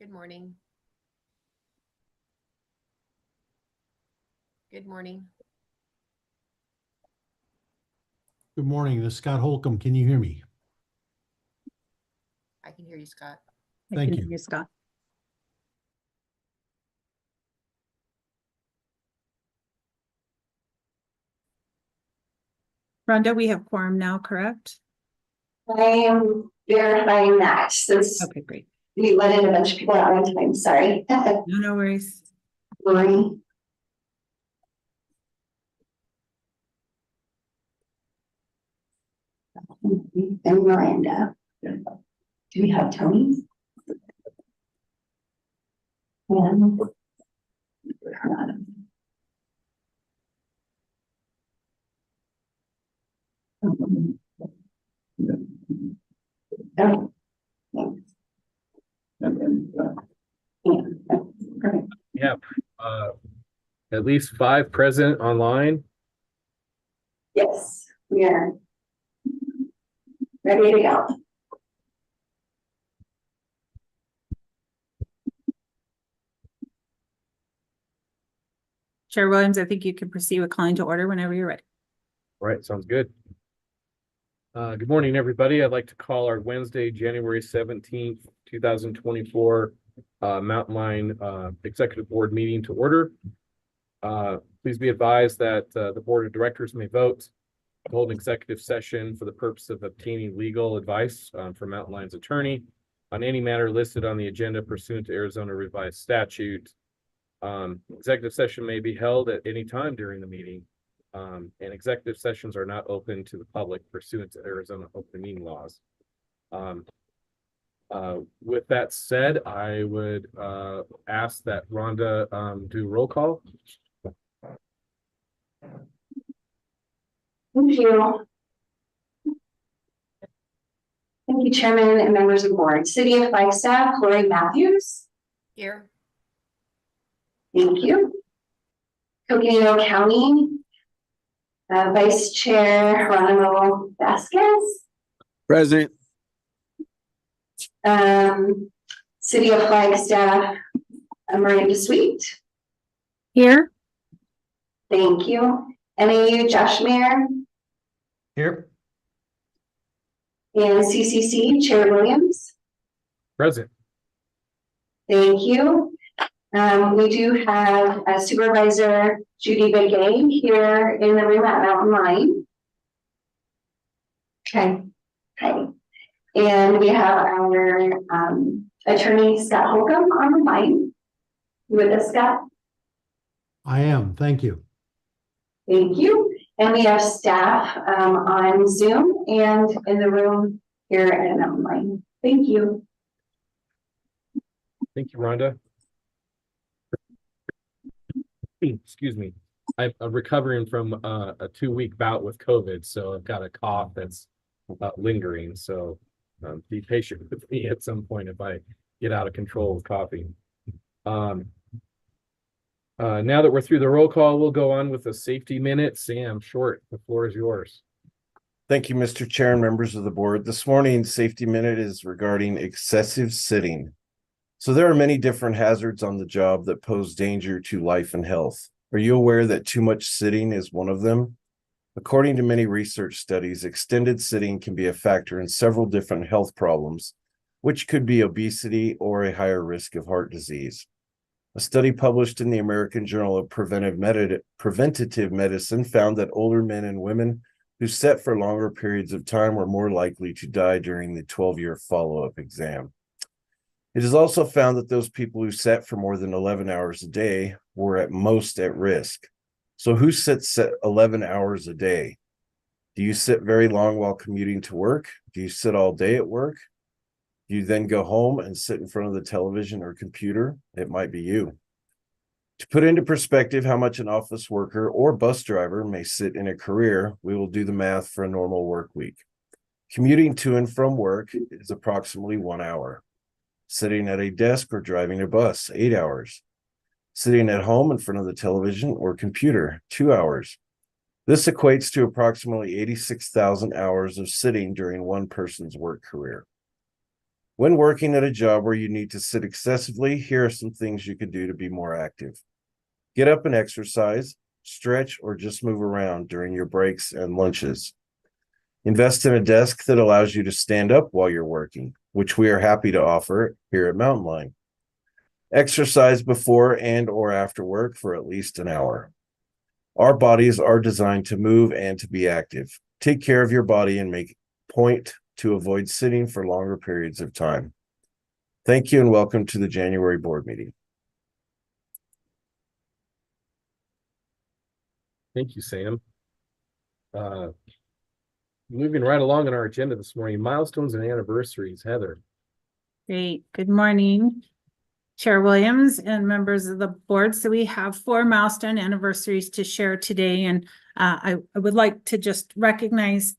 Good morning. Good morning. Good morning. This is Scott Holcomb. Can you hear me? I can hear you, Scott. Thank I can you. hear you, Scott. Rhonda, we have quorum now, correct? I am verifying that since Okay, great. we let in a bunch of people at one time, sorry. No worries. Lori. And Miranda. Do we have Tony? And oh, thanks. Perfect. Yeah, at least 5 present online. Yes, we are ready to go. Chair Williams, I think you can proceed with calling to order whenever you're ready. All right, sounds good. Good morning, everybody. I'd like to call our Wednesday, January 17th, 2024 Mountain Line Executive Board meeting to order. Please be advised that the Board of Directors may vote to hold an executive session for the purpose of obtaining legal advice from Mountain Line's attorney on any matter listed on the agenda pursuant to Arizona Revised Statute. Executive session may be held at any time during the meeting, and executive sessions are not open to the public pursuant to Arizona open meeting laws. With that said, I would ask that Rhonda do roll call. Thank you. Thank you, Chairman and members of the board. City of Flagstaff, Lori Matthews. Here. Thank you. Coconino County, Vice Chair Geronimo Vasquez. Present. City of Flagstaff, Miranda Sweet. Here. Thank you. NAU Josh Mayer Here. and CCC Chair Williams. Present. Thank you. We do have Supervisor Judy Begay here in the room at Mountain Line. Okay. Hi. And we have our attorney Scott Holcomb on the line. You with us, Scott? I am. Thank you. Thank you. And we have staff on Zoom and in the room here at Mountain Line. Thank you. Thank you, Rhonda. Excuse me. I'm recovering from a 2-week bout with COVID, so I've got a cough that's lingering. So be patient with me at some point if I get out of control with coughing. Now that we're through the roll call, we'll go on with the safety minute. Sam Short, the floor is yours. Thank you, Mr. Chair and members of the board. This morning's safety minute is regarding excessive sitting. So there are many different hazards on the job that pose danger to life and health. Are you aware that too much sitting is one of them? According to many research studies, extended sitting can be a factor in several different health problems, which could be obesity or a higher risk of heart disease. A study published in the American Journal of Preventative Medicine found that older men and women who sat for longer periods of time were more likely to die during the 12-year follow-up exam. It is also found that those people who sat for more than 11 hours a day were at most at risk. So who sits 11 hours a day? Do you sit very long while commuting to work? Do you sit all day at work? Do you then go home and sit in front of the television or computer? It might be you. To put into perspective how much an office worker or bus driver may sit in a career, we will do the math for a normal work week. Commuting to and from work is approximately 1 hour. Sitting at a desk or driving a bus, 8 hours. Sitting at home in front of the television or computer, 2 hours. This equates to approximately 86,000 hours of sitting during one person's work career. When working at a job where you need to sit excessively, here are some things you can do to be more active. Get up and exercise, stretch, or just move around during your breaks and lunches. Invest in a desk that allows you to stand up while you're working, which we are happy to offer here at Mountain Line. Exercise before and or after work for at least an hour. Our bodies are designed to move and to be active. Take care of your body and make point to avoid sitting for longer periods of time. Thank you and welcome to the January board meeting. Thank you, Sam. Moving right along on our agenda this morning, milestones and anniversaries. Heather. Great. Good morning, Chair Williams and members of the board. So we have 4 milestone anniversaries to share today. And I would like to just recognize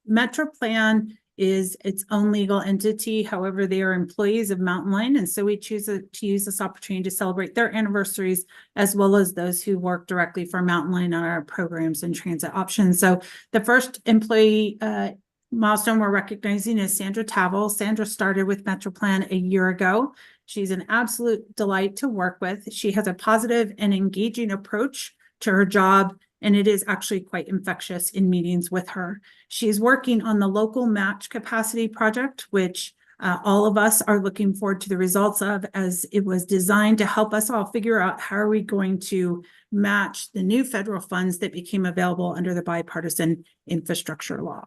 MetroPlan is its own legal entity. However, they are employees of Mountain Line. And so we choose to use this opportunity to celebrate their anniversaries, as well as those who work directly for Mountain Line on our programs and transit options. So the first employee milestone we're recognizing is Sandra Tavel. Sandra started with MetroPlan a year ago. She's an absolute delight to work with. She has a positive and engaging approach to her job, and it is actually quite infectious in meetings with her. She's working on the local match capacity project, which all of us are looking forward to the results of, as it was designed to help us all figure out how are we going to match the new federal funds that became available under the bipartisan infrastructure law.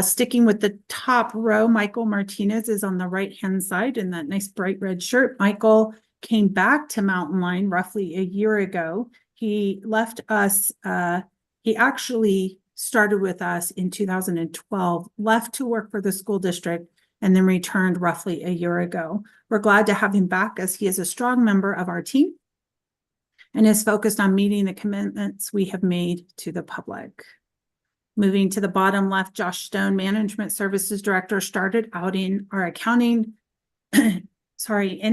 Sticking with the top row, Michael Martinez is on the right-hand side in that nice bright red shirt. Michael came back to Mountain Line roughly a year ago. He left us, he actually started with us in 2012, left to work for the school district, and then returned roughly a year ago. We're glad to have him back, as he is a strong member of our team and is focused on meeting the commitments we have made to the public. Moving to the bottom left, Josh Stone, Management Services Director, started out in our accounting, in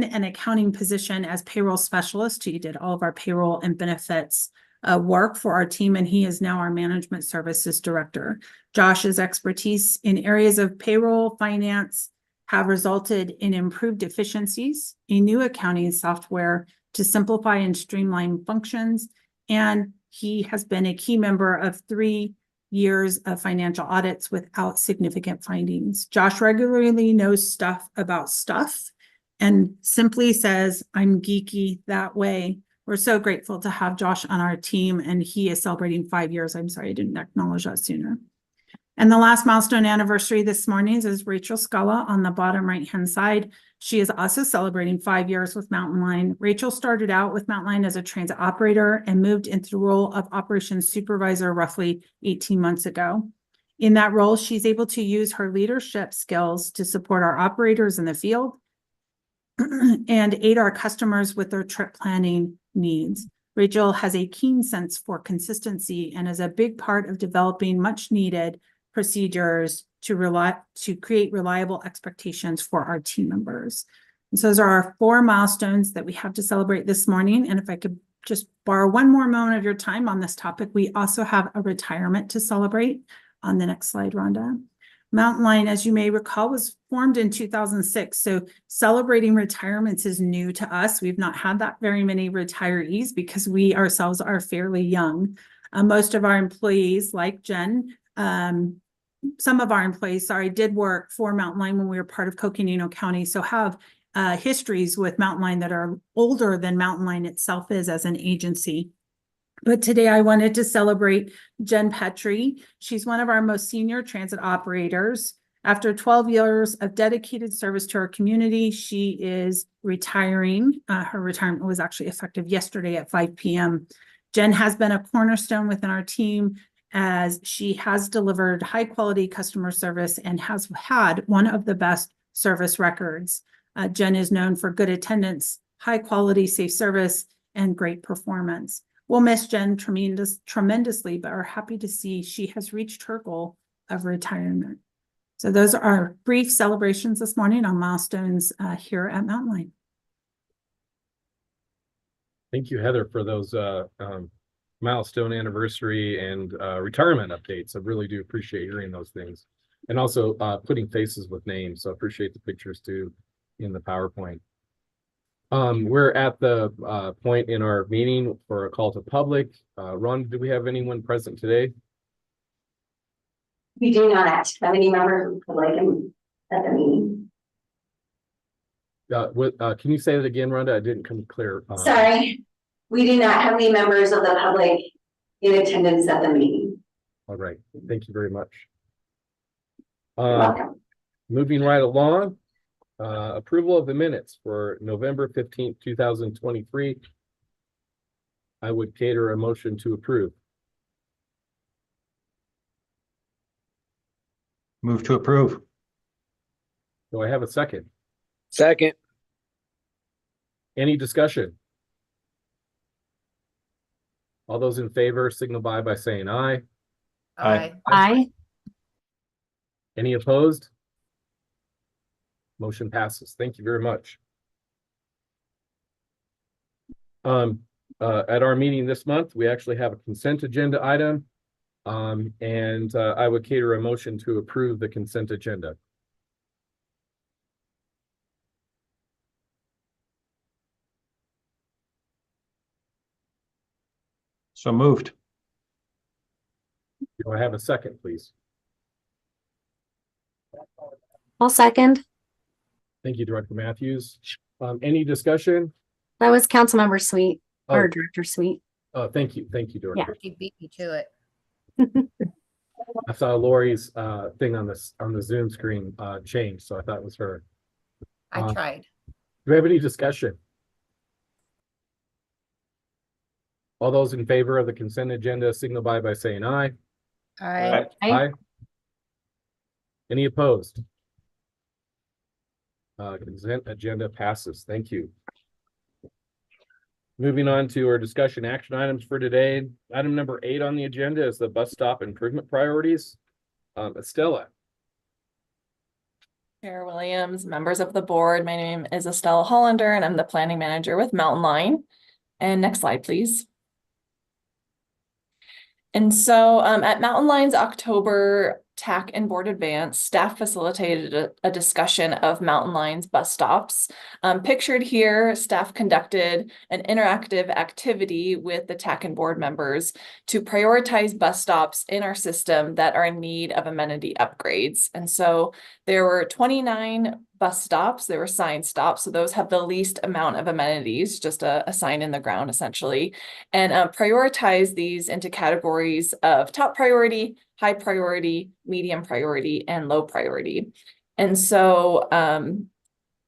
an accounting position as payroll specialist. He did all of our payroll and benefits work for our team, and he is now our Management Services Director. Josh's expertise in areas of payroll, finance have resulted in improved efficiencies, a new accounting software to simplify and streamline functions, and he has been a key member of 3 years of financial audits without significant findings. Josh regularly knows stuff about stuff and simply says, I'm geeky that way. We're so grateful to have Josh on our team, and he is celebrating 5 years. I'm sorry I didn't acknowledge that sooner. And the last milestone anniversary this morning is Rachel Scala on the bottom right-hand side. She is also celebrating 5 years with Mountain Line. Rachel started out with Mountain Line as a transit operator and moved into the role of operations supervisor roughly 18 months ago. In that role, she's able to use her leadership skills to support our operators in the field and aid our customers with their trip planning needs. Rachel has a keen sense for consistency and is a big part of developing much needed procedures to create reliable expectations for our team members. And so those are our 4 milestones that we have to celebrate this morning. And if I could just borrow one more moment of your time on this topic, we also have a retirement to celebrate on the next slide, Rhonda. Mountain Line, as you may recall, was formed in 2006. So celebrating retirements is new to us. We've not had that very many retirees because we ourselves are fairly young. Most of our employees, like Jen, some of our employees, did work for Mountain Line when we were part of Coconino County. So have histories with Mountain Line that are older than Mountain Line itself is as an agency. But today I wanted to celebrate Jen Petrie. She's one of our most senior transit operators. After 12 years of dedicated service to our community, she is retiring. Her retirement was actually effective yesterday at 5 p.m. Jen has been a cornerstone within our team, as she has delivered high quality customer service and has had one of the best service records. Jen is known for good attendance, high quality, safe service, and great performance. We'll miss Jen tremendously, but are happy to see she has reached her goal of retirement. So those are our brief celebrations this morning on milestones here at Mountain Line. Thank you, Heather, for those milestone anniversary and retirement updates. I really do appreciate hearing those things. And also putting faces with names. So appreciate the pictures too in the PowerPoint. We're at the point in our meeting for a call to public. Ron, do we have anyone present today? We do not have any members of the public at the meeting. Can you say that again, Rhonda? I didn't come clear. Sorry, we do not have any members of the public in attendance at the meeting. All right, thank you very much. You're welcome. Moving right along, approval of the minutes for November 15th, 2023. I would cater a motion to approve. Move to approve. Do I have a second? Second. Any discussion? All those in favor signify by saying aye. Aye. Aye. Any opposed? Motion passes. Thank you very much. At our meeting this month, we actually have a consent agenda item. And I would cater a motion to approve the consent agenda. So moved. Do I have a second, please? I'll second. Thank you, Director Matthews. Any discussion? That was Councilmember Sweet or Oh, Director Sweet. thank you. Thank you, Director. He beat me to it. I saw Lori's thing on the Zoom screen change, so I thought it was her. I tried. Do we have any discussion? All those in favor of the consent agenda signify by saying aye. I Aye. Any opposed? Consent agenda passes. Thank you. Moving on to our discussion action items for today. Item number 8 on the agenda is the bus stop improvement priorities. Estella. Chair Williams, members of the board, my name is Estella Hollander and I'm the planning manager with Mountain Line. And next slide, please. And so at Mountain Line's October TAC and board advance, staff facilitated a discussion of Mountain Line's bus stops. Pictured here, staff conducted an interactive activity with the TAC and board members to prioritize bus stops in our system that are in need of amenity upgrades. And so there were 29 bus stops, there were sign stops, so those have the least amount of amenities, just a sign in the ground essentially, and prioritize these into categories of top priority, high priority, medium priority, and low priority. And so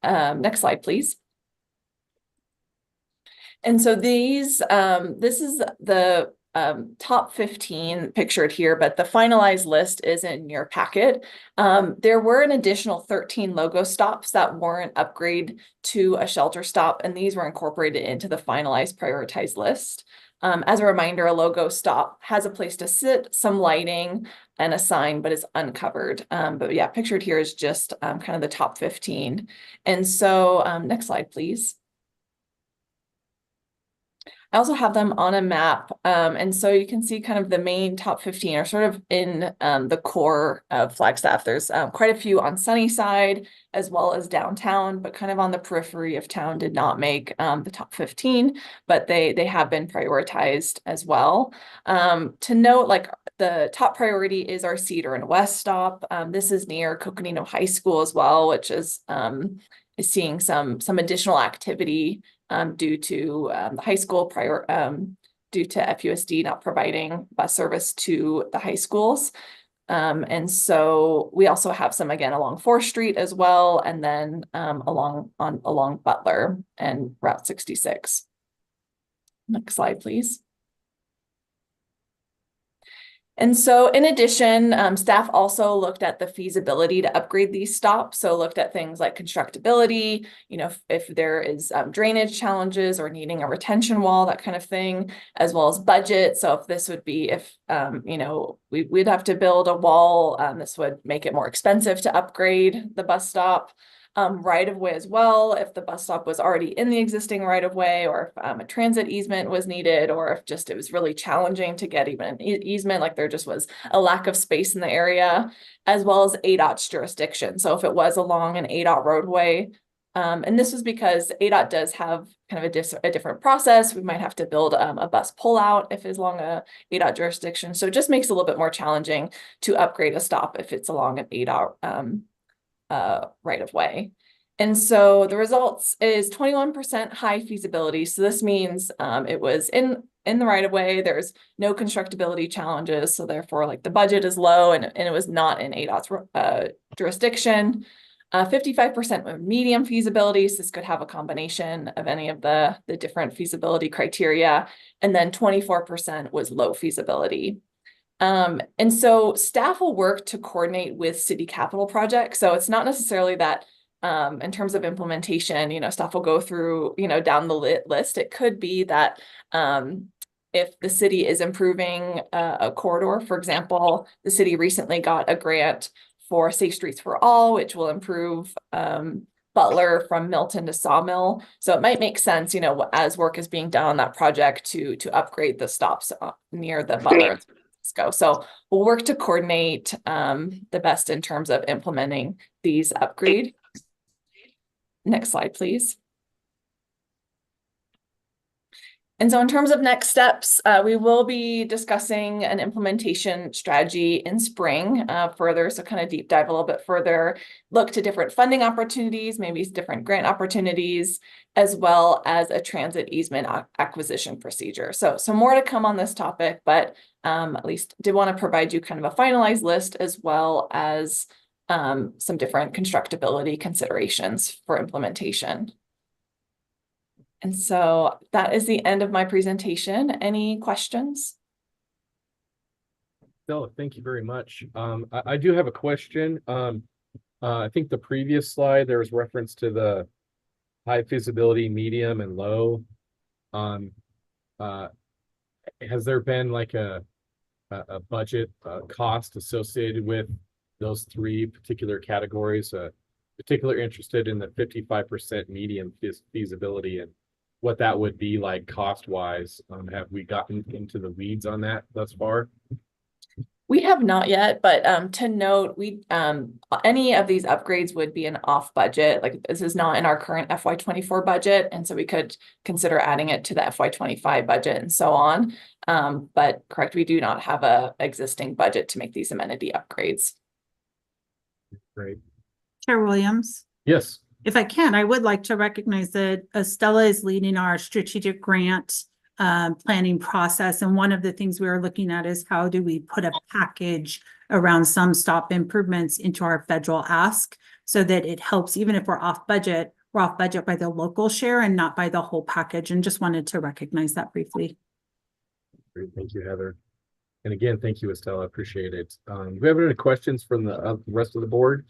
next slide, please. And so these, this is the top 15 pictured here, but the finalized list is in your packet. There were an additional 13 logo stops that warrant upgrade to a shelter stop, and these were incorporated into the finalized prioritized list. As a reminder, a logo stop has a place to sit, some lighting, and a sign, but it's uncovered. But yeah, pictured here is just kind of the top 15. And so next slide, please. I also have them on a map. And so you can see kind of the main top 15 are sort of in the core of Flagstaff. There's quite a few on Sunnyside as well as downtown, but kind of on the periphery of town did not make the top 15, but they have been prioritized as well. To note, like the top priority is our Cedar and West stop. This is near Coconino High School as well, which is seeing some additional activity due to the high school due to FUSD not providing bus service to the high schools. And so we also have some again along 4th Street as well, and then along Butler and Route 66. Next slide, please. And so in addition, staff also looked at the feasibility to upgrade these stops. So looked at things like constructability, you know, if there is drainage challenges or needing a retention wall, that kind of thing, as well as budget. So if this would be, you know, we'd have to build a wall, this would make it more expensive to upgrade the bus stop. right of way as well, if the bus stop was already in the existing right of way, or if a transit easement was needed, or if just it was really challenging to get even an easement, like there just was a lack of space in the area, as well as ADOT's jurisdiction. So if it was along an ADOT roadway, and this was because ADOT does have kind of a different process. We might have to build a bus pullout if it's along a ADOT jurisdiction. So it just makes it a little bit more challenging to upgrade a stop if it's along an ADOT right of way. And so the results is 21% high feasibility. So this means it was in the right of way. There's no constructability challenges. So therefore, like the budget is low and it was not in ADOT's jurisdiction. 55% medium feasibility. So this could have a combination of any of the different feasibility criteria. And then 24% was low feasibility. And so staff will work to coordinate with city capital projects. So it's not necessarily that in terms of implementation, staff will go through, down the list. It could be that if the city is improving a corridor, for example, the city recently got a grant for Safe Streets for All, which will improve Butler from Milton to Sawmill. So it might make sense, as work is being done on that project to upgrade the stops near the Butler and San Francisco. So we'll work to coordinate the best in terms of implementing these upgrades. Next slide, please. And so in terms of next steps, we will be discussing an implementation strategy in spring further. So kind of deep dive a little bit further, look to different funding opportunities, maybe different grant opportunities, as well as a transit easement acquisition procedure. So more to come on this topic, but at least did want to provide you kind of a finalized list as well as some different constructability considerations for implementation. And so that is the end of my presentation. Any questions? No, thank you very much. I do have a question. I think the previous slide, there was reference to the high feasibility, medium, and low. Has there been like a budget cost associated with those three particular categories? Particularly interested in the 55% medium feasibility and what that would be like cost wise. Have we gotten into the weeds on that thus far? We have not yet, but to note, we any of these upgrades would be an off budget. Like this is not in our current FY24 budget, and so we could consider adding it to the FY25 budget and so on. But correct, we do not have a existing budget to make these amenity upgrades. Great. Chair Williams, Yes. if I can, I would like to recognize that Estella is leading our strategic grant planning process. And one of the things we are looking at is how do we put a package around some stop improvements into our federal ask so that it helps, even if we're off budget by the local share and not by the whole package. And just wanted to recognize that briefly. Great. Thank you, Heather. And again, thank you, Estella. I appreciate it. Do we have any questions from the rest of the board?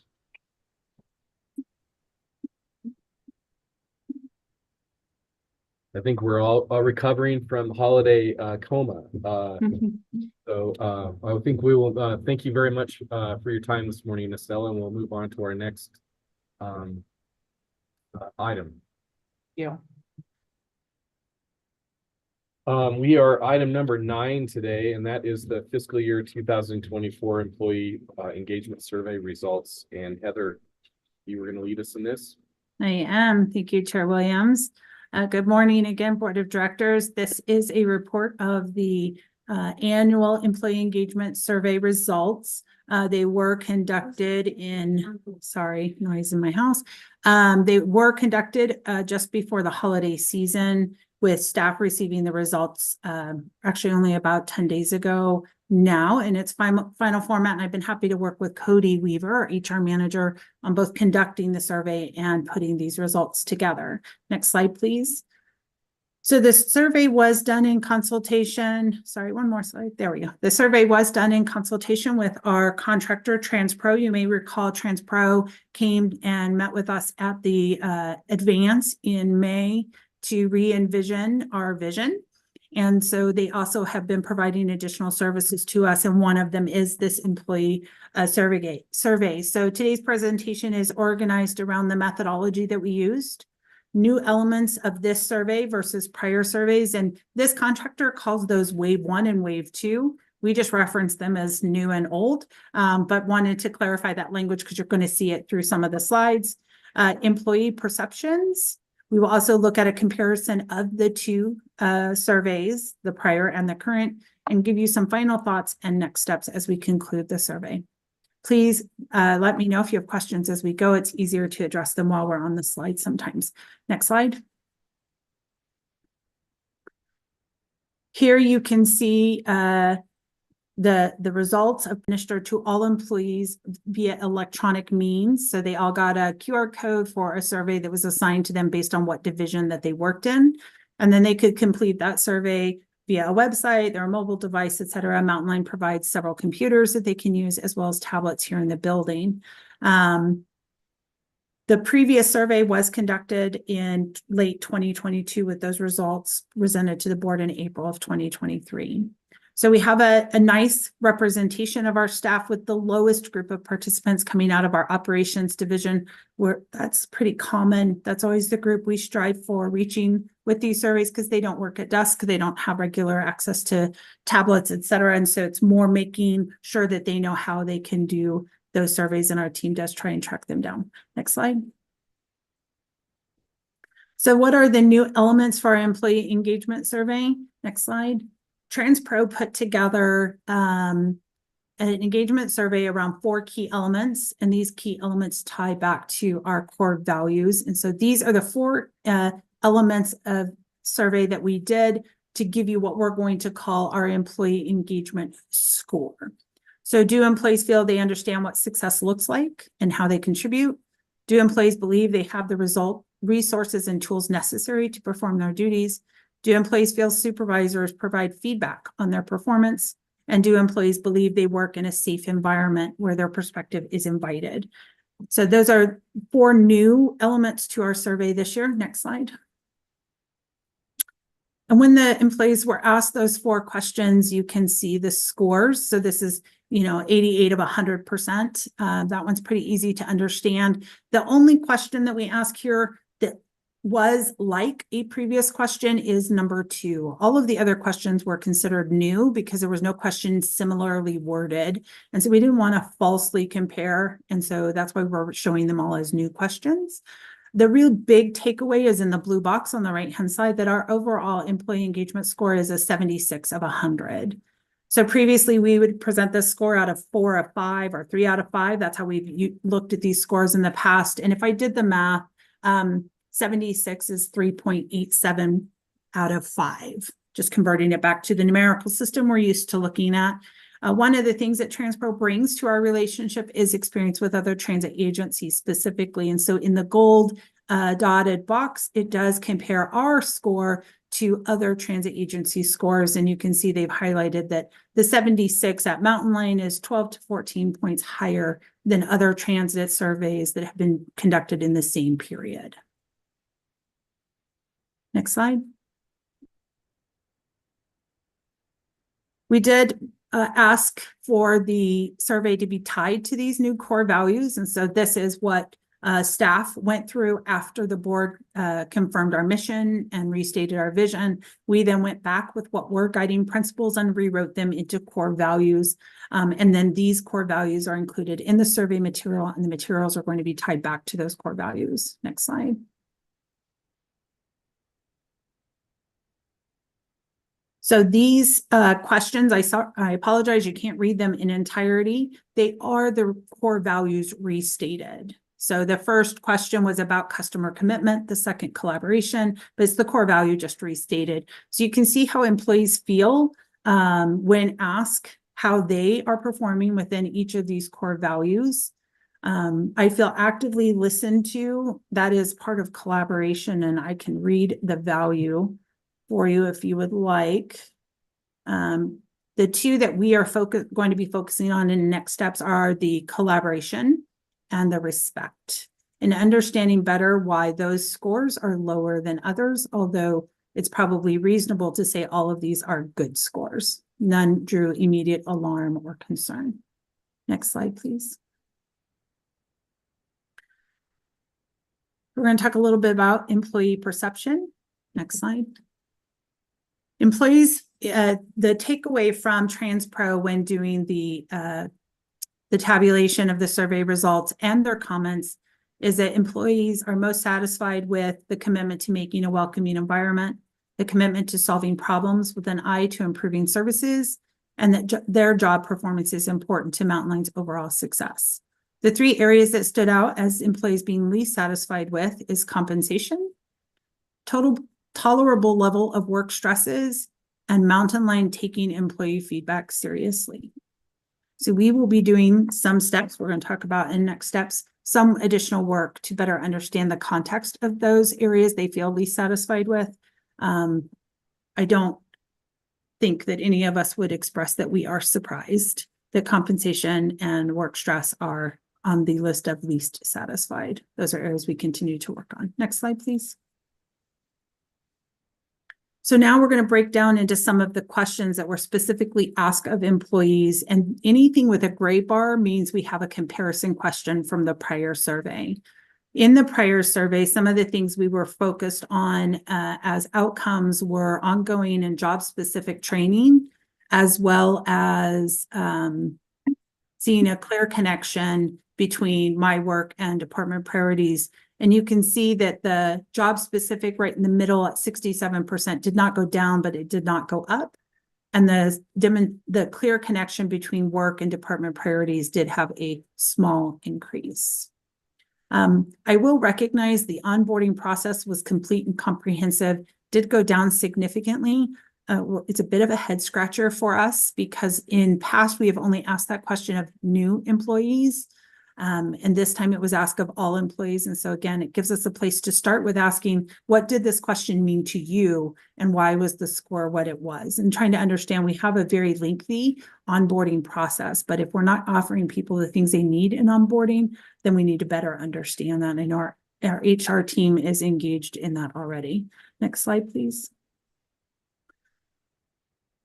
I think we're all recovering from holiday coma. So I think we will thank you very much for your time this morning, Estella, and we'll move on to our next item. Yeah. We are item number 9 today, and that is the fiscal year 2024 employee engagement survey results. And Heather, you were going to lead us in this? I am. Thank you, Chair Williams. Good morning again, Board of Directors. This is a report of the annual employee engagement survey results. They were conducted in, sorry, noise in my house. They were conducted just before the holiday season, with staff receiving the results actually only about 10 days ago now in its final format. And I've been happy to work with Cody Weaver, our HR manager, on both conducting the survey and putting these results together. Next slide, please. So this survey was done in consultation. Sorry, one more slide. There we go. The survey was done in consultation with our contractor, TransPro. You may recall TransPro came and met with us at the Advance in May to re-envision our vision. And so they also have been providing additional services to us, and one of them is this employee survey. So today's presentation is organized around the methodology that we used, new elements of this survey versus prior surveys, and this contractor calls those wave 1 and wave 2. We just reference them as new and old, but wanted to clarify that language because you're going to see it through some of the slides. Employee perceptions. We will also look at a comparison of the two surveys, the prior and the current, and give you some final thoughts and next steps as we conclude the survey. Please let me know if you have questions as we go. It's easier to address them while we're on the slide sometimes. Next slide. Here you can see the results administered to all employees via electronic means. So they all got a QR code for a survey that was assigned to them based on what division that they worked in. And then they could complete that survey via a website, their mobile device, et cetera. Mountain Line provides several computers that they can use as well as tablets here in the building. The previous survey was conducted in late 2022 with those results presented to the board in April of 2023. So we have a nice representation of our staff with the lowest group of participants coming out of our operations division, where that's pretty common. That's always the group we strive for reaching with these surveys because they don't work at desk, they don't have regular access to tablets, et cetera. And so it's more making sure that they know how they can do those surveys, and our team does try and track them down. Next slide. So what are the new elements for our employee engagement survey? Next slide. TransPro put together an engagement survey around 4 key elements, and these key elements tie back to our core values. And so these are the 4 elements of survey that we did to give you what we're going to call our employee engagement score. So do employees feel they understand what success looks like and how they contribute? Do employees believe they have the resources and tools necessary to perform their duties? Do employees feel supervisors provide feedback on their performance? And do employees believe they work in a safe environment where their perspective is invited? So those are 4 new elements to our survey this year. Next slide. And when the employees were asked those 4 questions, you can see the scores. So this is 88 of 100%. That one's pretty easy to understand. The only question that we ask here that was like a previous question is number 2. All of the other questions were considered new because there was no question similarly worded. And so we didn't want to falsely compare. And so that's why we're showing them all as new questions. The real big takeaway is in the blue box on the right-hand side that our overall employee engagement score is a 76 of 100. So previously we would present this score out of 4 of 5 or 3 out of 5. That's how we've looked at these scores in the past. And if I did the math, 76 is 3.87 out of 5, just converting it back to the numerical system we're used to looking at. One of the things that TransPro brings to our relationship is experience with other transit agencies specifically. And so in the gold dotted box, it does compare our score to other transit agency scores. And you can see they've highlighted that the 76 at Mountain Line is 12 to 14 points higher than other transit surveys that have been conducted in the same period. Next slide. We did ask for the survey to be tied to these new core values. And so this is what staff went through after the board confirmed our mission and restated our vision. We then went back with what were guiding principles and rewrote them into core values. And then these core values are included in the survey material, and the materials are going to be tied back to those core values. Next slide. So these questions, I apologize, you can't read them in entirety. They are the core values restated. So the first question was about customer commitment, the second collaboration, but it's the core value just restated. So you can see how employees feel when asked how they are performing within each of these core values. I feel actively listened to. That is part of collaboration, and I can read the value for you if you would like. The 2 that we are going to be focusing on in the next steps are the collaboration and the respect, and understanding better why those scores are lower than others, although it's probably reasonable to say all of these are good scores. None drew immediate alarm or concern. Next slide, please. We're going to talk a little bit about employee perception. Next slide. Employees, the takeaway from TransPro when doing the tabulation of the survey results and their comments is that employees are most satisfied with the commitment to making a welcoming environment, the commitment to solving problems with an eye to improving services, and that their job performance is important to Mountain Line's overall success. The three areas that stood out as employees being least satisfied with is compensation, tolerable level of work stresses, and Mountain Line taking employee feedback seriously. So we will be doing some steps we're going to talk about in next steps, some additional work to better understand the context of those areas they feel least satisfied with. I don't think that any of us would express that we are surprised that compensation and work stress are on the list of least satisfied. Those are areas we continue to work on. Next slide, please. So now we're going to break down into some of the questions that were specifically asked of employees, and anything with a gray bar means we have a comparison question from the prior survey. In the prior survey, some of the things we were focused on as outcomes were ongoing and job-specific training, as well as seeing a clear connection between my work and department priorities. And you can see that the job specific right in the middle at 67% did not go down, but it did not go up. And the clear connection between work and department priorities did have a small increase. I will recognize the onboarding process was complete and comprehensive, did go down significantly. It's a bit of a head scratcher for us because in past, we have only asked that question of new employees. And this time it was asked of all employees. And so again, it gives us a place to start with asking, what did this question mean to you? And why was the score what it was? And trying to understand, we have a very lengthy onboarding process, but if we're not offering people the things they need in onboarding, then we need to better understand that. And our HR team is engaged in that already. Next slide, please.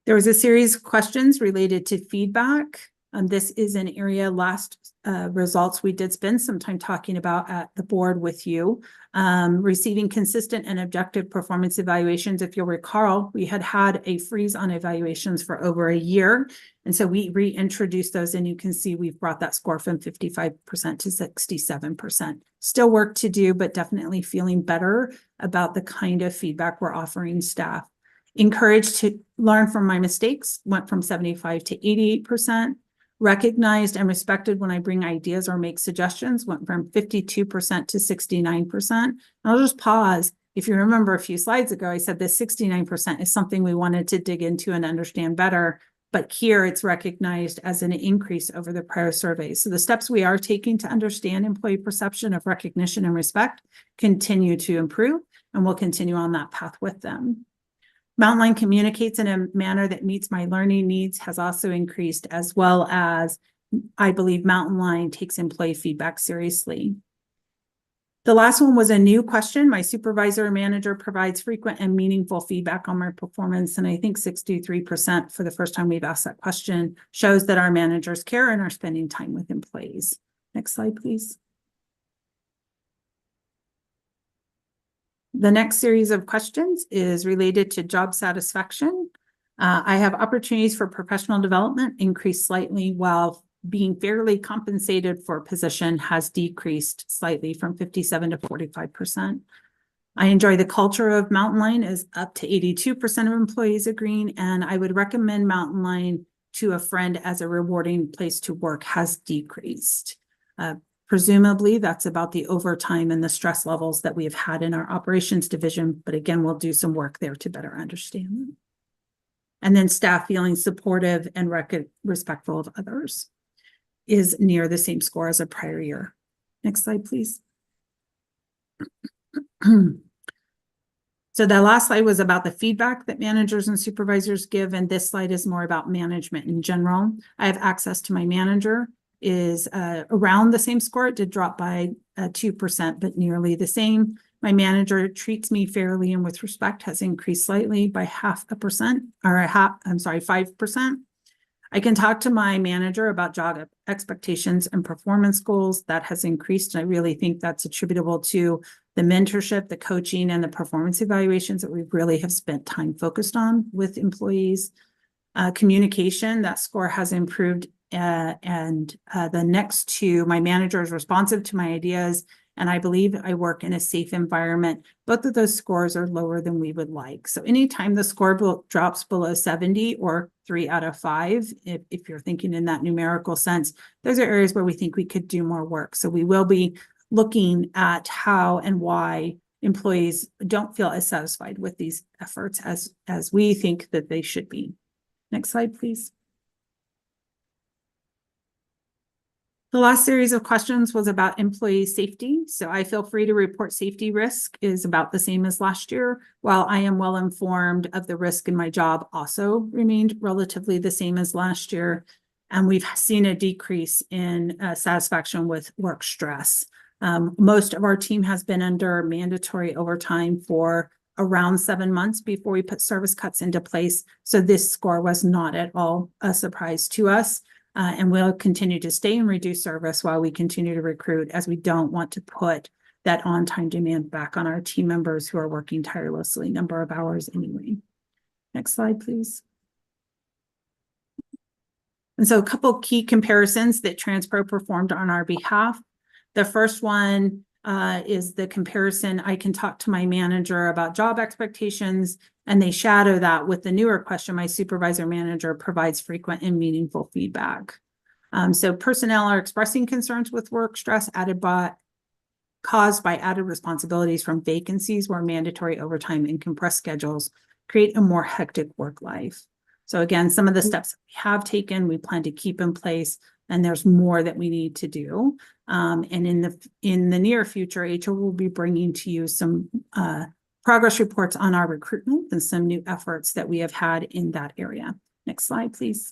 There was a series of questions related to feedback. This is an area last results we did spend some time talking about at the board with you. Receiving consistent and objective performance evaluations. If you'll recall, we had a freeze on evaluations for over a year. And so we reintroduced those, and you can see we've brought that score from 55% to 67%. Still work to do, but definitely feeling better about the kind of feedback we're offering staff. Encouraged to learn from my mistakes, went from 75 to 88%. Recognized and respected when I bring ideas or make suggestions, went from 52% to 69%. I'll just pause. If you remember a few slides ago, I said this 69% is something we wanted to dig into and understand better, but here it's recognized as an increase over the prior survey. So the steps we are taking to understand employee perception of recognition and respect continue to improve, and we'll continue on that path with them. Mountain Line communicates in a manner that meets my learning needs has also increased, as well as I believe Mountain Line takes employee feedback seriously. The last one was a new question. My supervisor or manager provides frequent and meaningful feedback on my performance. And I think 63% for the first time we've asked that question shows that our managers care and are spending time with employees. Next slide, please. The next series of questions is related to job satisfaction. I have opportunities for professional development increased slightly, while being fairly compensated for a position has decreased slightly from 57 to 45%. I enjoy the culture of Mountain Line is up to 82% of employees agreeing, and I would recommend Mountain Line to a friend as a rewarding place to work has decreased. Presumably that's about the overtime and the stress levels that we have had in our operations division. But again, we'll do some work there to better understand them. And then staff feeling supportive and respectful of others is near the same score as a prior year. Next slide, please. So the last slide was about the feedback that managers and supervisors give. And this slide is more about management in general. I have access to my manager. Is around the same score. It did drop by 2%, but nearly the same. My manager treats me fairly and with respect has increased slightly by 0.5%, or 5%. I can talk to my manager about job expectations and performance goals. That has increased. And I really think that's attributable to the mentorship, the coaching, and the performance evaluations that we really have spent time focused on with employees. Communication, that score has improved. And the next two, my manager is responsive to my ideas, and I believe I work in a safe environment. Both of those scores are lower than we would like. So anytime the score drops below 70 or 3 out of 5, if you're thinking in that numerical sense, those are areas where we think we could do more work. So we will be looking at how and why employees don't feel as satisfied with these efforts as we think that they should be. Next slide, please. The last series of questions was about employee safety. So I feel free to report safety risk is about the same as last year, while I am well informed of the risk in my job also remained relatively the same as last year. And we've seen a decrease in satisfaction with work stress. Most of our team has been under mandatory overtime for around 7 months before we put service cuts into place. So this score was not at all a surprise to us. And we'll continue to stay and reduce service while we continue to recruit, as we don't want to put that on-time demand back on our team members who are working tirelessly number of hours anyway. Next slide, please. And so a couple key comparisons that TransPro performed on our behalf. The first one is the comparison. I can talk to my manager about job expectations, and they shadow that with the newer question. My supervisor manager provides frequent and meaningful feedback. So personnel are expressing concerns with work stress caused by added responsibilities from vacancies where mandatory overtime and compressed schedules create a more hectic work life. So again, some of the steps we have taken, we plan to keep in place, and there's more that we need to do. And in the near future, HR will be bringing to you some progress reports on our recruitment and some new efforts that we have had in that area. Next slide, please.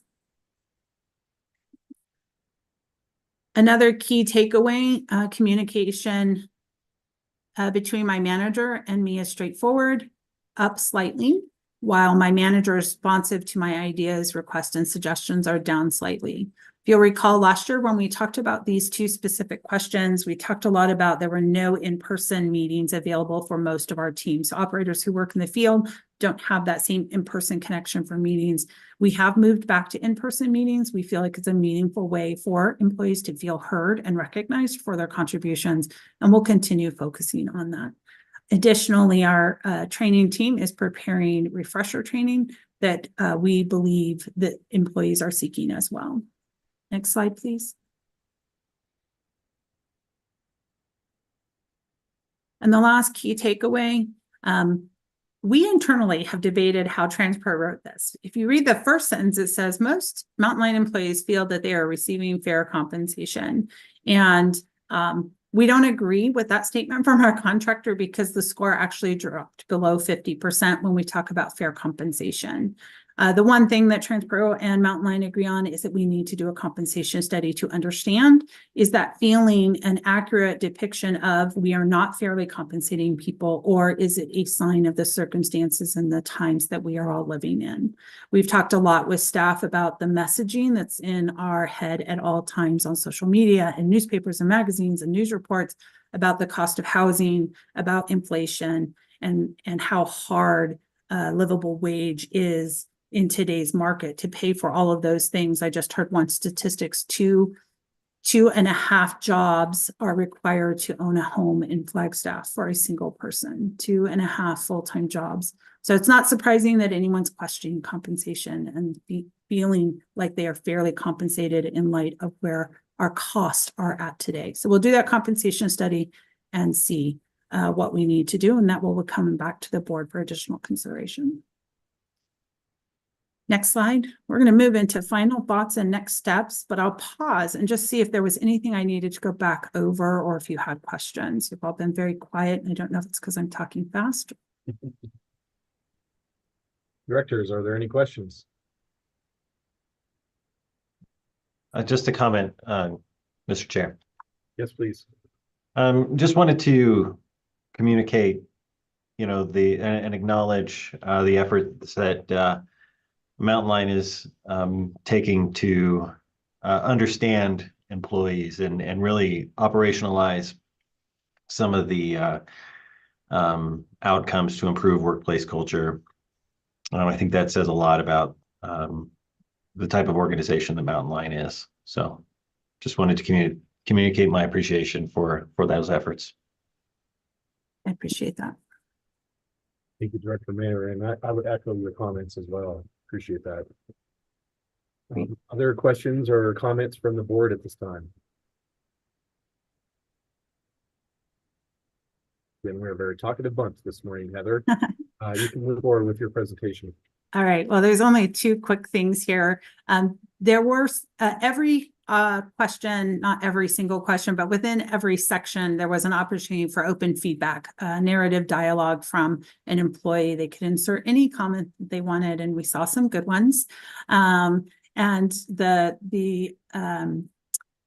Another key takeaway, communication between my manager and me is straightforward, up slightly, while my manager is responsive to my ideas, requests, and suggestions are down slightly. If you'll recall last year when we talked about these two specific questions, we talked a lot about there were no in-person meetings available for most of our teams. So operators who work in the field don't have that same in-person connection for meetings. We have moved back to in-person meetings. We feel like it's a meaningful way for employees to feel heard and recognized for their contributions, and we'll continue focusing on that. Additionally, our training team is preparing refresher training that we believe that employees are seeking as well. Next slide, please. And the last key takeaway, we internally have debated how TransPro wrote this. If you read the first sentence, it says most Mountain Line employees feel that they are receiving fair compensation. And we don't agree with that statement from our contractor, because the score actually dropped below 50% when we talk about fair compensation. The one thing that TransPro and Mountain Line agree on is that we need to do a compensation study to understand, is that feeling an accurate depiction of we are not fairly compensating people, or is it a sign of the circumstances and the times that we are all living in? We've talked a lot with staff about the messaging that's in our head at all times on social media and newspapers and magazines and news reports about the cost of housing, about inflation, and how hard livable wage is in today's market to pay for all of those things. I just heard one statistics, 2.5 jobs are required to own a home in Flagstaff for a single person, 2.5 full-time jobs. So it's not surprising that anyone's questioning compensation and feeling like they are fairly compensated in light of where our costs are at today. So we'll do that compensation study and see what we need to do, and that will be coming back to the board for additional consideration. Next slide. We're going to move into final thoughts and next steps, but I'll pause and just see if there was anything I needed to go back over, or if you had questions. You've all been very quiet, and I don't know if it's because I'm talking fast. Directors, are there any questions? Just a comment, Mr. Chair. Yes, please. Just wanted to communicate, and acknowledge the efforts that Mountain Line is taking to understand employees and really operationalize some of the outcomes to improve workplace culture. I think that says a lot about the type of organization that Mountain Line is. So just wanted to communicate my appreciation for those efforts. I appreciate that. Thank you, Director Mayor, and I would echo your comments as well. Appreciate that. Other questions or comments from the board at this time? Again, we're a very talkative bunch this morning, Heather. You can move forward with your presentation. All right, well, there's only two quick things here. There were every question, not every single question, but within every section, there was an opportunity for open feedback, narrative dialogue from an employee. They could insert any comment that they wanted, and we saw some good ones. And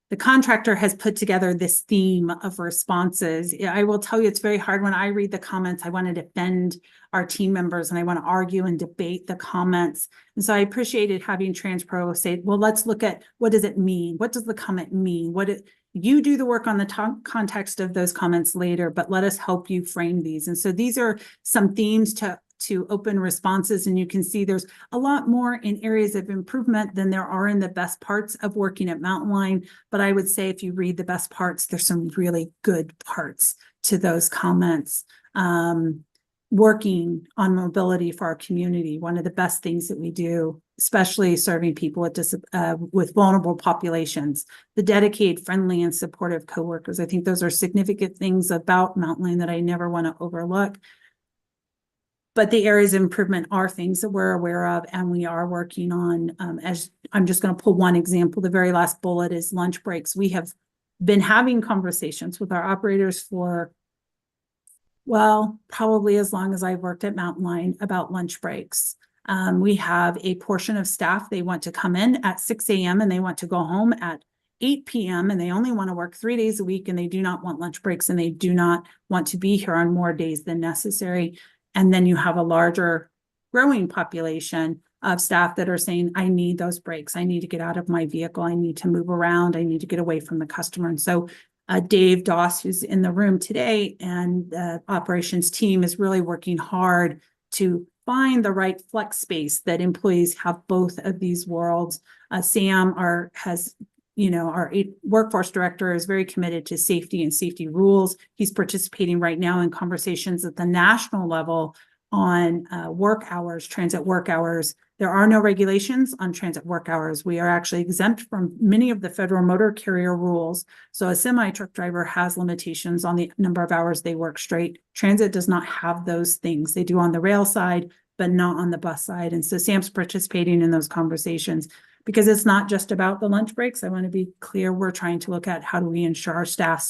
the contractor has put together this theme of responses. I will tell you, it's very hard when I read the comments. I want to defend our team members and I want to argue and debate the comments. And so I appreciated having TransPro say, well, let's look at what does it mean? What does the comment mean? You do the work on the context of those comments later, but let us help you frame these. And so these are some themes to open responses, and you can see there's a lot more in areas of improvement than there are in the best parts of working at Mountain Line. But I would say if you read the best parts, there's some really good parts to those comments. Working on mobility for our community, one of the best things that we do, especially serving people with vulnerable populations, the dedicated, friendly, and supportive coworkers. I think those are significant things about Mountain Line that I never want to overlook. But the areas of improvement are things that we're aware of and we are working on. As I'm just going to pull one example, the very last bullet is lunch breaks. We have been having conversations with our operators for, well, probably as long as I've worked at Mountain Line about lunch breaks. We have a portion of staff, they want to come in at 6 a.m. and they want to go home at 8 p.m. and they only want to work 3 days a week and they do not want lunch breaks and they do not want to be here on more days than necessary. And then you have a larger growing population of staff that are saying, I need those breaks. I need to get out of my vehicle. I need to move around. I need to get away from the customer. And so Dave Doss, who's in the room today, and the operations team is really working hard to find the right flex space that employees have both of these worlds. Sam, our workforce director, is very committed to safety and safety rules. He's participating right now in conversations at the national level on work hours, transit work hours. There are no regulations on transit work hours. We are actually exempt from many of the federal motor carrier rules. So a semi-truck driver has limitations on the number of hours they work straight. Transit does not have those things. They do on the rail side, but not on the bus side. And so Sam's participating in those conversations. Because it's not just about the lunch breaks. I want to be clear. We're trying to look at how do we ensure our staff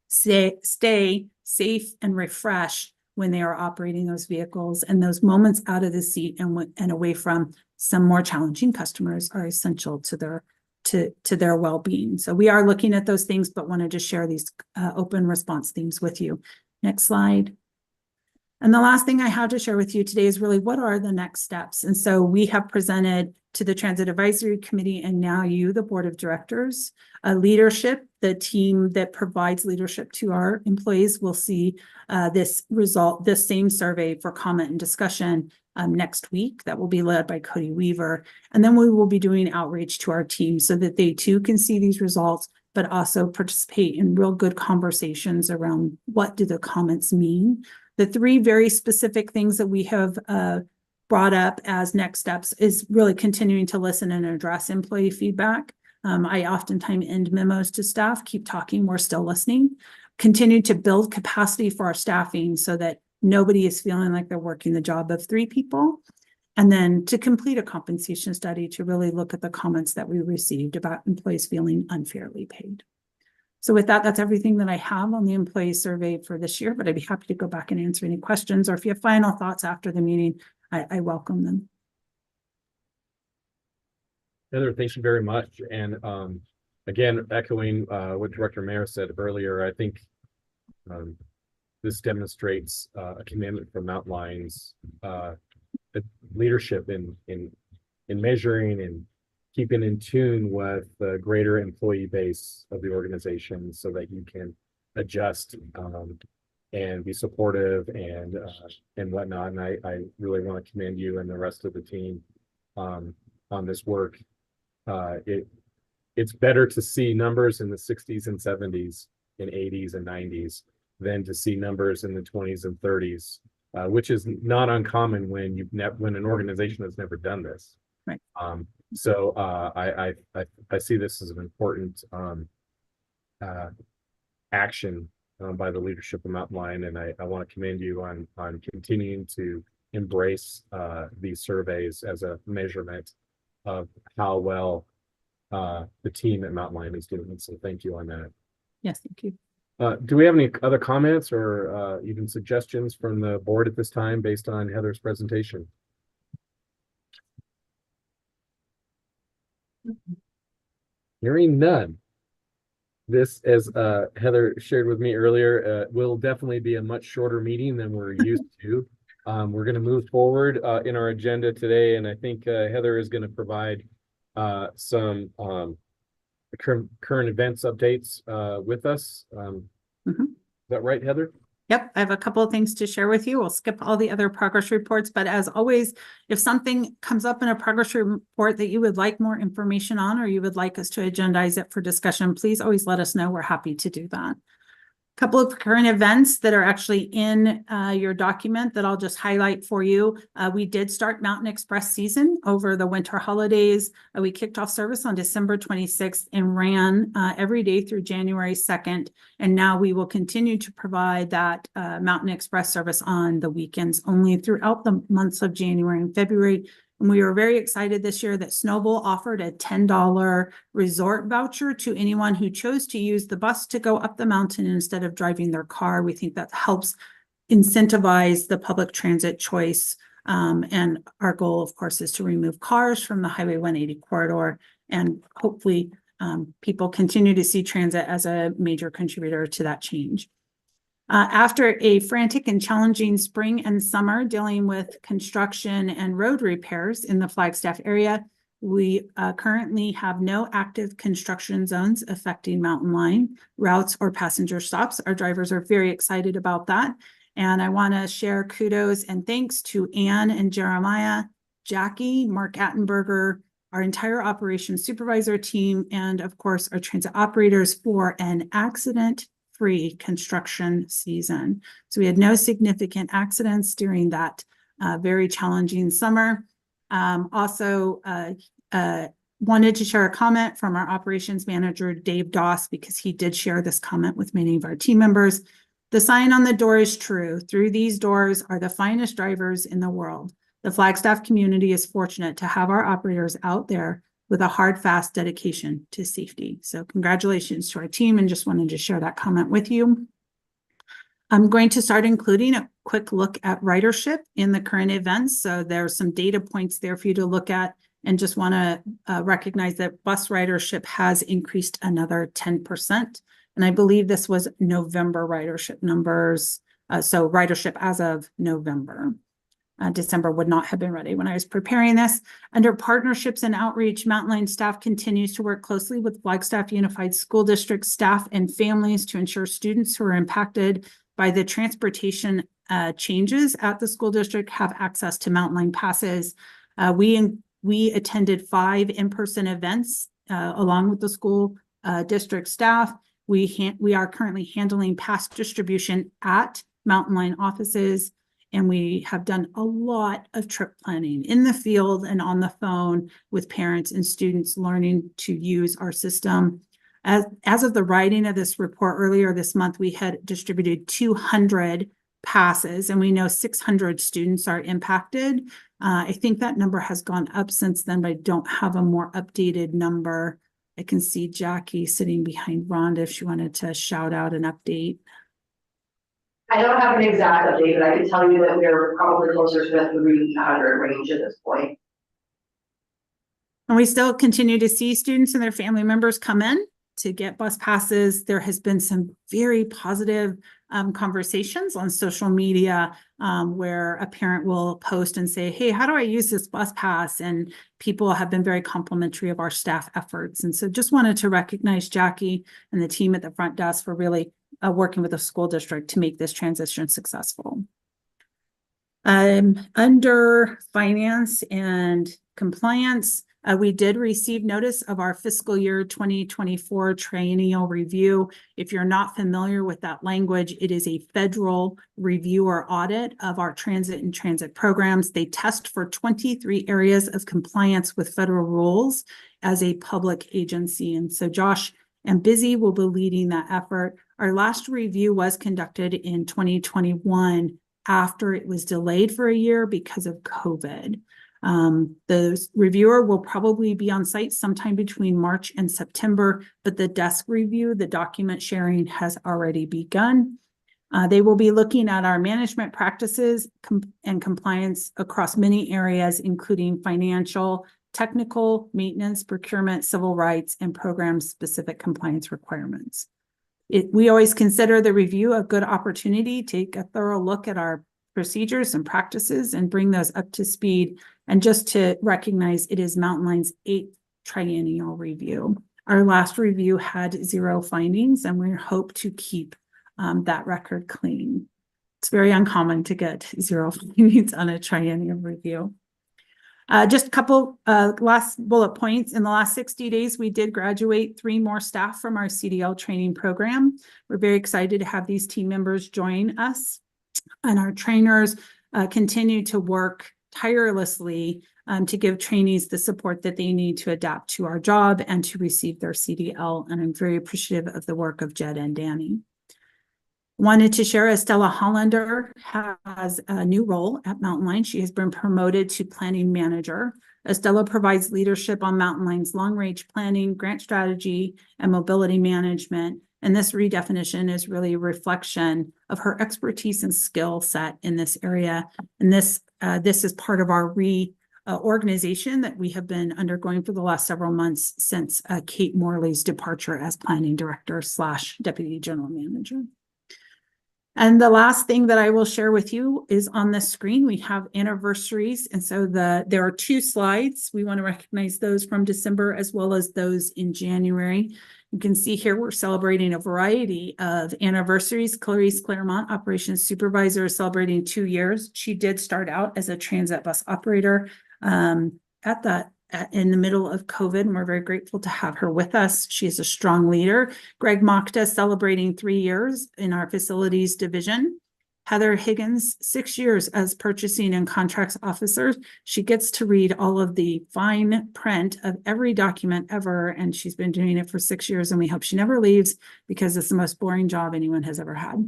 stay safe and refreshed when they are operating those vehicles, and those moments out of the seat and away from some more challenging customers are essential to their well-being. So we are looking at those things, but wanted to share these open response themes with you. Next slide. And the last thing I have to share with you today is really what are the next steps? And so we have presented to the Transit Advisory Committee and now you, the Board of Directors, leadership, the team that provides leadership to our employees will see this same survey for comment and discussion next week. That will be led by Cody Weaver. And then we will be doing outreach to our team so that they too can see these results, but also participate in real good conversations around what do the comments mean. The three very specific things that we have brought up as next steps is really continuing to listen and address employee feedback. I oftentimes end memos to staff, keep talking, we're still listening. Continue to build capacity for our staffing so that nobody is feeling like they're working the job of 3 people. And then to complete a compensation study to really look at the comments that we received about employees feeling unfairly paid. So with that, that's everything that I have on the employee survey for this year, but I'd be happy to go back and answer any questions, or if you have final thoughts after the meeting, I welcome them. Heather, thank you very much. And again, echoing what Director Mayer said earlier, I think This demonstrates a commitment from Mountain Lions leadership in measuring and keeping in tune with the greater employee base of the organization so that you can adjust and be supportive and whatnot. And I really want to commend you and the rest of the team on this work. It's better to see numbers in the 60s and 70s and 80s and 90s than to see numbers in the 20s and 30s, which is not uncommon when when an organization has never done this. Right. So I see this as an important action by the leadership of Mountain Lion, and I want to commend you on continuing to embrace these surveys as a measurement of how well the team at Mountain Lion is doing. So thank you on that. Yes, thank you. Do we have any other comments or even suggestions from the board at this time based on Heather's presentation? Hearing none. This, as Heather shared with me earlier, will definitely be a much shorter meeting than we're used to. We're going to move forward in our agenda today, and I think Heather is going to provide some current events updates with us. Is that right, Heather? Yep, I have a couple of things to share with you. We'll skip all the other progress reports, but as always, if something comes up in a progress report that you would like more information on, or you would like us to agendize it for discussion, please always let us know. We're happy to do that. Couple of current events that are actually in your document that I'll just highlight for you. We did start Mountain Express season over the winter holidays. We kicked off service on December 26th and ran every day through January 2nd. And now we will continue to provide that Mountain Express service on the weekends only throughout the months of January and February. And we were very excited this year that Snowball offered a $10 resort voucher to anyone who chose to use the bus to go up the mountain instead of driving their car. We think that helps incentivize the public transit choice. And our goal, of course, is to remove cars from the Highway 180 corridor. And hopefully people continue to see transit as a major contributor to that change. After a frantic and challenging spring and summer dealing with construction and road repairs in the Flagstaff area, we currently have no active construction zones affecting Mountain Lion routes or passenger stops. Our drivers are very excited about that. And I want to share kudos and thanks to Ann and Jeremiah, Jackie, Mark Attenberger, our entire operations supervisor team, and of course, our transit operators for an accident-free construction season. So we had no significant accidents during that very challenging summer. Also wanted to share a comment from our operations manager, Dave Doss, because he did share this comment with many of our team members. The sign on the door is true. Through these doors are the finest drivers in the world. The Flagstaff community is fortunate to have our operators out there with a hard, fast dedication to safety. So congratulations to our team, and just wanted to share that comment with you. I'm going to start including a quick look at ridership in the current events. So there's some data points there for you to look at, and just want to recognize that bus ridership has increased another 10%. And I believe this was November ridership numbers. So ridership as of November. December would not have been ready when I was preparing this. Under partnerships and outreach, Mountain Lion staff continues to work closely with Flagstaff Unified School District staff and families to ensure students who are impacted by the transportation changes at the school district have access to Mountain Lion passes. We attended 5 in-person events along with the school district staff. We are currently handling pass distribution at Mountain Lion offices. And we have done a lot of trip planning in the field and on the phone with parents and students learning to use our system. As of the writing of this report earlier this month, we had distributed 200 passes, and we know 600 students are impacted. I think that number has gone up since then, but I don't have a more updated number. I can see Jackie sitting behind Rhonda if she wanted to shout out an update. I don't have an exact update, but I can tell you that we're probably closer to the 300 range at this point. And we still continue to see students and their family members come in to get bus passes. There has been some very positive conversations on social media where a parent will post and say, hey, how do I use this bus pass? And people have been very complimentary of our staff efforts. And so just wanted to recognize Jackie and the team at the front desk for really working with the school district to make this transition successful. Under finance and compliance, we did receive notice of our fiscal year 2024 triennial review. If you're not familiar with that language, it is a federal review or audit of our transit and transit programs. They test for 23 areas of compliance with federal rules as a public agency. And so Josh and Busy will be leading that effort. Our last review was conducted in 2021 after it was delayed for a year because of COVID. The reviewer will probably be on site sometime between March and September, but the desk review, the document sharing has already begun. They will be looking at our management practices and compliance across many areas, including financial, technical, maintenance, procurement, civil rights, and program-specific compliance requirements. We always consider the review a good opportunity to take a thorough look at our procedures and practices and bring those up to speed. And just to recognize, it is Mountain Line's 8th triennial review. Our last review had 0 findings, and we hope to keep that record clean. It's very uncommon to get 0 findings on a triennial review. Just a couple last bullet points. In the last 60 days, we did graduate 3 more staff from our CDL training program. We're very excited to have these team members join us. And our trainers continue to work tirelessly to give trainees the support that they need to adapt to our job and to receive their CDL. And I'm very appreciative of the work of Jed and Danny. Wanted to share Estella Hollander has a new role at Mountain Line. She has been promoted to planning manager. Estella provides leadership on Mountain Line's long-range planning, grant strategy, and mobility management. And this redefinition is really a reflection of her expertise and skill set in this area. And this is part of our reorganization that we have been undergoing for the last several months since Kate Morley's departure as planning director / deputy general manager. And the last thing that I will share with you is on the screen, we have anniversaries. And so there are 2 slides. We want to recognize those from December as well as those in January. You can see here we're celebrating a variety of anniversaries. Clarice Claremont, operations supervisor, is celebrating 2 years. She did start out as a transit bus operator in the middle of COVID, and we're very grateful to have her with us. She is a strong leader. Greg Mokta celebrating 3 years in our facilities division. Heather Higgins, 6 years as purchasing and contracts officer. She gets to read all of the fine print of every document ever, and she's been doing it for 6 years, and we hope she never leaves because it's the most boring job anyone has ever had.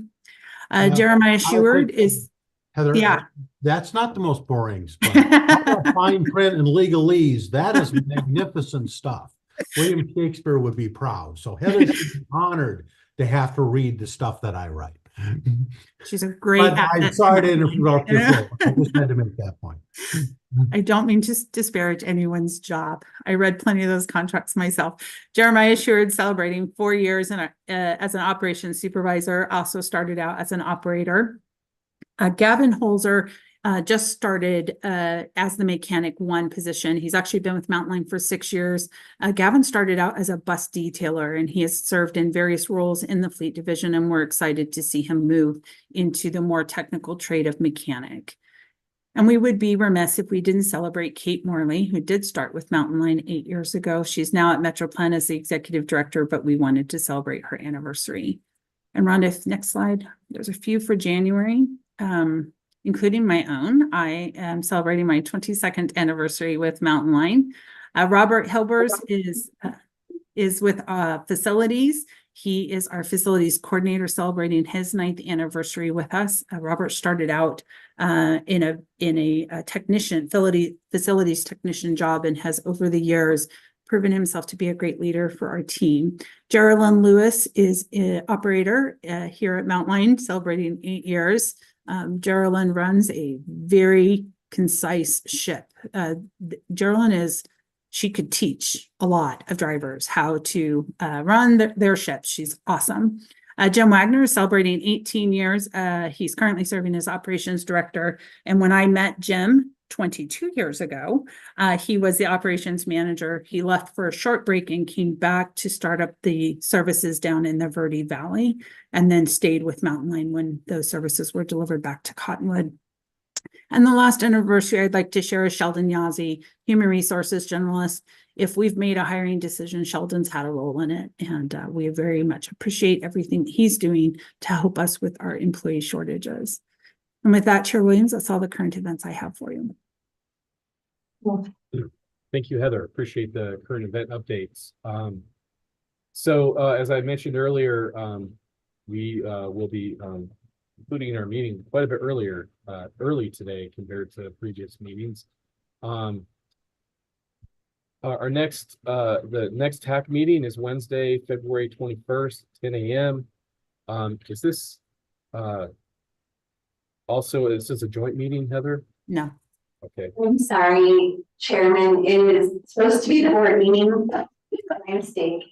Jeremiah Sheward is... Heather, yeah. That's not the most boring stuff. Fine print and legalese, that is magnificent stuff. William Shakespeare would be proud. So Heather's honored to have to read the stuff that I write. She's a great... I'm sorry to interrupt your flow. I just had to make that point. I don't mean to disparage anyone's job. I read plenty of those contracts myself. Jeremiah Sheward celebrating 4 years as an operations supervisor, also started out as an operator. Gavin Holzer just started as the mechanic 1 position. He's actually been with Mountain Line for 6 years. Gavin started out as a bus detailer, and he has served in various roles in the fleet division, and we're excited to see him move into the more technical trade of mechanic. And we would be remiss if we didn't celebrate Kate Morley, who did start with Mountain Line 8 years ago. She's now at Metroplan as the executive director, but we wanted to celebrate her anniversary. And Rhonda, next slide. There's a few for January. Including my own. I am celebrating my 22nd anniversary with Mountain Line. Robert Hilbers is with facilities. He is our facilities coordinator, celebrating his 9th anniversary with us. Robert started out in a technician, facilities technician job, and has over the years proven himself to be a great leader for our team. Geraldine Lewis is an operator here at Mountain Line, celebrating 8 years. Geraldine runs a very concise ship. Geraldine is she could teach a lot of drivers how to run their ships. She's awesome. Jim Wagner is celebrating 18 years. He's currently serving as operations director. And when I met Jim 22 years ago, he was the operations manager. He left for a short break and came back to start up the services down in the Verde Valley, and then stayed with Mountain Line when those services were delivered back to Cottonwood. And the last anniversary I'd like to share is Sheldon Yazzie, Human Resources Generalist. If we've made a hiring decision, Sheldon's had a role in it, and we very much appreciate everything he's doing to help us with our employee shortages. And with that, Chair Williams, that's all the current events I have for you. Thank you, Heather. Appreciate the current event updates. So as I mentioned earlier, we will be including our meeting quite a bit early today compared to previous meetings. Our next, the next TAC meeting is Wednesday, February 21st, 10 a.m. Is this also, is this a joint meeting, Heather? No. Okay. I'm sorry, Chairman, it is supposed to be the board meeting, but my mistake.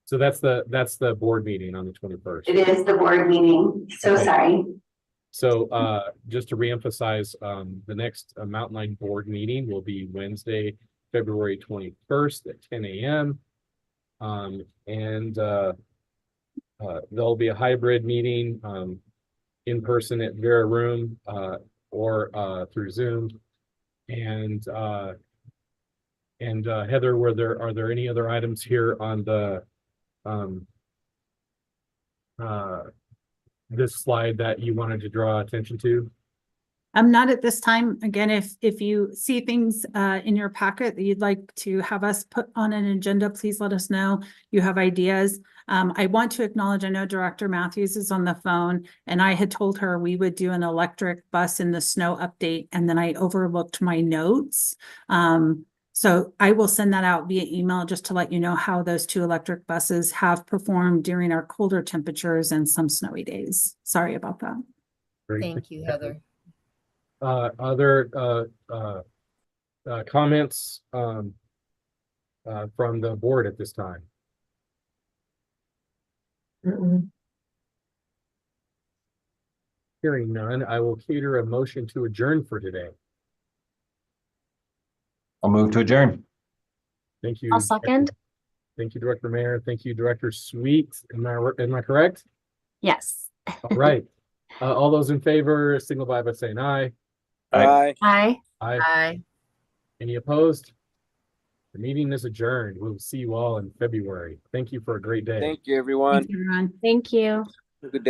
So that's the board meeting on the 21st. It is the board meeting, so Okay. sorry. So just to reemphasize, the next Mountain Line board meeting will be Wednesday, February 21st at 10 a.m. And there'll be a hybrid meeting in person at Vera Room or through Zoom. And Heather, are there any other items here on the this slide that you wanted to draw attention to? Not at this time. Again, if you see things in your packet that you'd like to have us put on an agenda, please let us know. You have ideas. I want to acknowledge, I know Director Matthews is on the phone, and I had told her we would do an electric bus in the snow update, and then I overlooked my notes. So I will send that out via email just to let you know how those 2 electric buses have performed during our colder temperatures and some snowy days. Sorry about that. Great. Thank you, Heather. Other comments from the board at this time? Hearing none, I will cater a motion to adjourn for today. I'll move to adjourn. Thank you. I'll second. Thank you, Director Mayor. Thank you, Director Sweet. Am I correct? Yes. All right. All those in favor signify by saying aye. Aye. Aye. Aye. Bye. Any opposed? The meeting is adjourned. We'll see you all in February. Thank you for a great day. Thank you, everyone. Thanks, everyone. Thank you. Have a good day.